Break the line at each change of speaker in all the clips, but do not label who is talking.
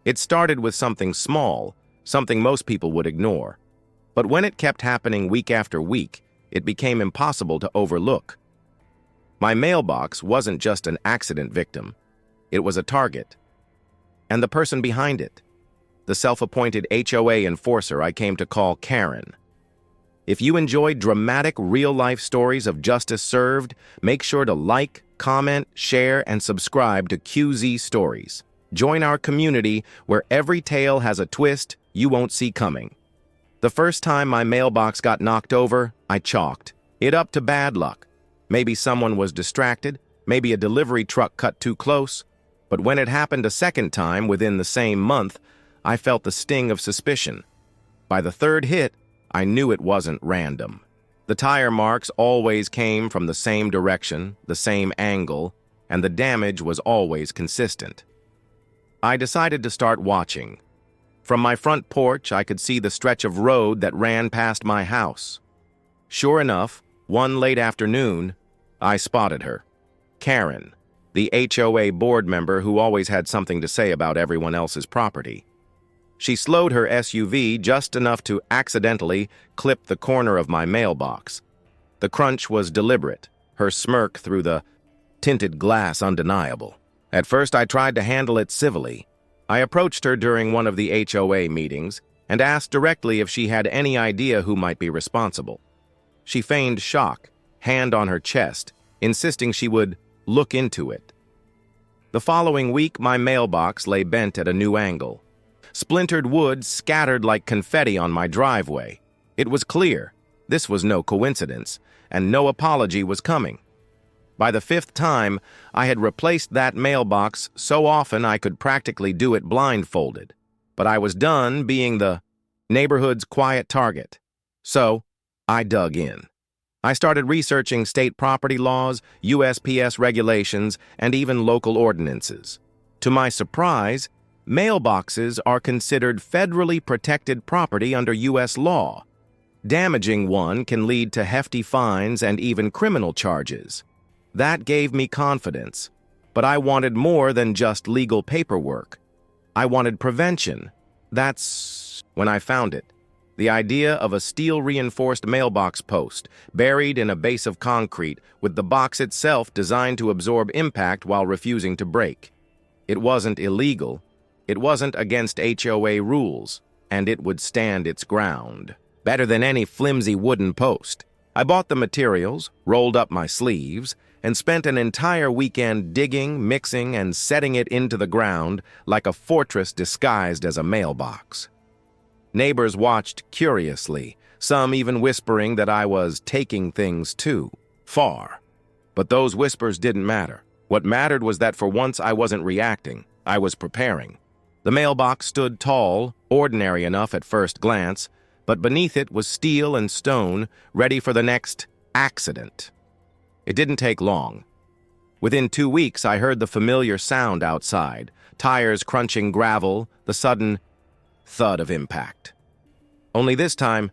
It started with something small, something most people would ignore. But when it kept happening week after week, it became impossible to overlook. My mailbox wasn't just an accident victim. It was a target. And the person behind it, the self-appointed HOA enforcer I came to call Karen. If you enjoyed dramatic real-life stories of justice served, make sure to like, comment, share, and subscribe to QZ Stories. Join our community where every tale has a twist you won't see coming. The first time my mailbox got knocked over, I chalked it up to bad luck. Maybe someone was distracted, maybe a delivery truck cut too close. But when it happened a second time within the same month, I felt the sting of suspicion. By the third hit, I knew it wasn't random. The tire marks always came from the same direction, the same angle, and the damage was always consistent. I decided to start watching. From my front porch, I could see the stretch of road that ran past my house. Sure enough, one late afternoon, I spotted her. Karen, the HOA board member who always had something to say about everyone else's property. She slowed her SUV just enough to accidentally clip the corner of my mailbox. The crunch was deliberate, her smirk through the tinted glass undeniable. At first, I tried to handle it civilly. I approached her during one of the HOA meetings and asked directly if she had any idea who might be responsible. She feigned shock, hand on her chest, insisting she would look into it. The following week, my mailbox lay bent at a new angle. Splintered wood scattered like confetti on my driveway. It was clear this was no coincidence, and no apology was coming. By the fifth time, I had replaced that mailbox so often I could practically do it blindfolded. But I was done being the neighborhood's quiet target. So, I dug in. I started researching state property laws, USPS regulations, and even local ordinances. To my surprise, mailboxes are considered federally protected property under U.S. law. Damaging one can lead to hefty fines and even criminal charges. That gave me confidence, but I wanted more than just legal paperwork. I wanted prevention. That's when I found it. The idea of a steel-reinforced mailbox post, buried in a base of concrete, with the box itself designed to absorb impact while refusing to break. It wasn't illegal. It wasn't against HOA rules, and it would stand its ground. Better than any flimsy wooden post. I bought the materials, rolled up my sleeves, and spent an entire weekend digging, mixing, and setting it into the ground like a fortress disguised as a mailbox. Neighbors watched curiously, some even whispering that I was taking things too far. But those whispers didn't matter. What mattered was that for once I wasn't reacting, I was preparing. The mailbox stood tall, ordinary enough at first glance, but beneath it was steel and stone, ready for the next accident. It didn't take long. Within 2 weeks, I heard the familiar sound outside, tires crunching gravel, the sudden thud of impact. Only this time,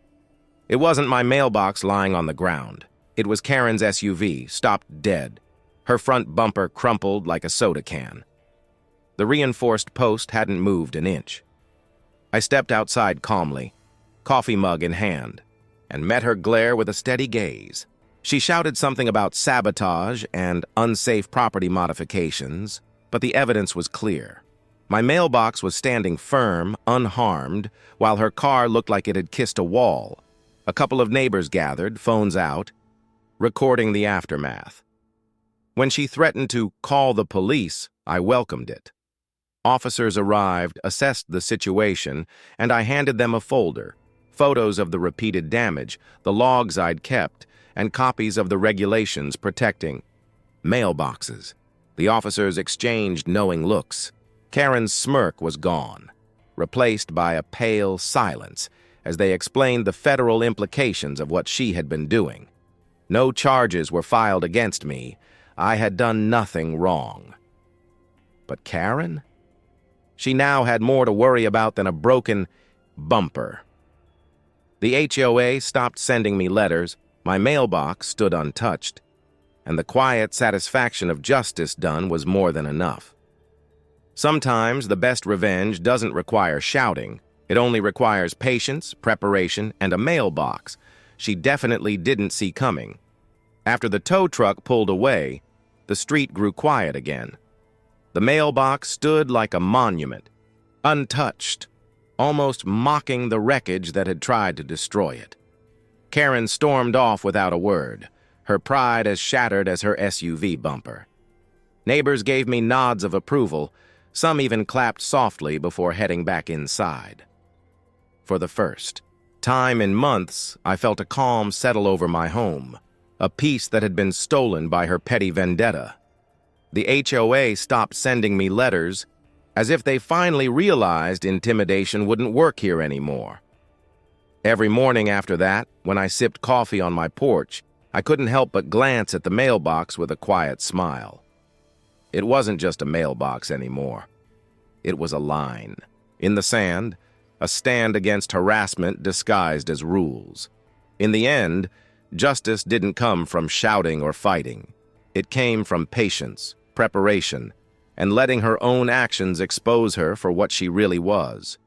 it wasn't my mailbox lying on the ground. It was Karen's SUV, stopped dead, her front bumper crumpled like a soda can. The reinforced post hadn't moved an inch. I stepped outside calmly, coffee mug in hand, and met her glare with a steady gaze. She shouted something about sabotage and unsafe property modifications, but the evidence was clear. My mailbox was standing firm, unharmed, while her car looked like it had kissed a wall. A couple of neighbors gathered, phones out, recording the aftermath. When she threatened to call the police, I welcomed it. Officers arrived, assessed the situation, and I handed them a folder, photos of the repeated damage, the logs I'd kept, and copies of the regulations protecting mailboxes. The officers exchanged knowing looks. Karen's smirk was gone, replaced by a pale silence as they explained the federal implications of what she had been doing. No charges were filed against me. I had done nothing wrong. But Karen? She now had more to worry about than a broken bumper. The HOA stopped sending me letters, my mailbox stood untouched, and the quiet satisfaction of justice done was more than enough. Sometimes the best revenge doesn't require shouting. It only requires patience, preparation, and a mailbox she definitely didn't see coming. After the tow truck pulled away, the street grew quiet again. The mailbox stood like a monument, untouched, almost mocking the wreckage that had tried to destroy it. Karen stormed off without a word, her pride as shattered as her SUV bumper. Neighbors gave me nods of approval. Some even clapped softly before heading back inside. For the first time in months, I felt a calm settle over my home, a peace that had been stolen by her petty vendetta. The HOA stopped sending me letters, as if they finally realized intimidation wouldn't work here anymore. Every morning after that, when I sipped coffee on my porch, I couldn't help but glance at the mailbox with a quiet smile. It wasn't just a mailbox anymore. It was a line. In the sand, a stand against harassment disguised as rules. In the end, justice didn't come from shouting or fighting. It came from patience, preparation, and letting her own actions expose her for what she really was.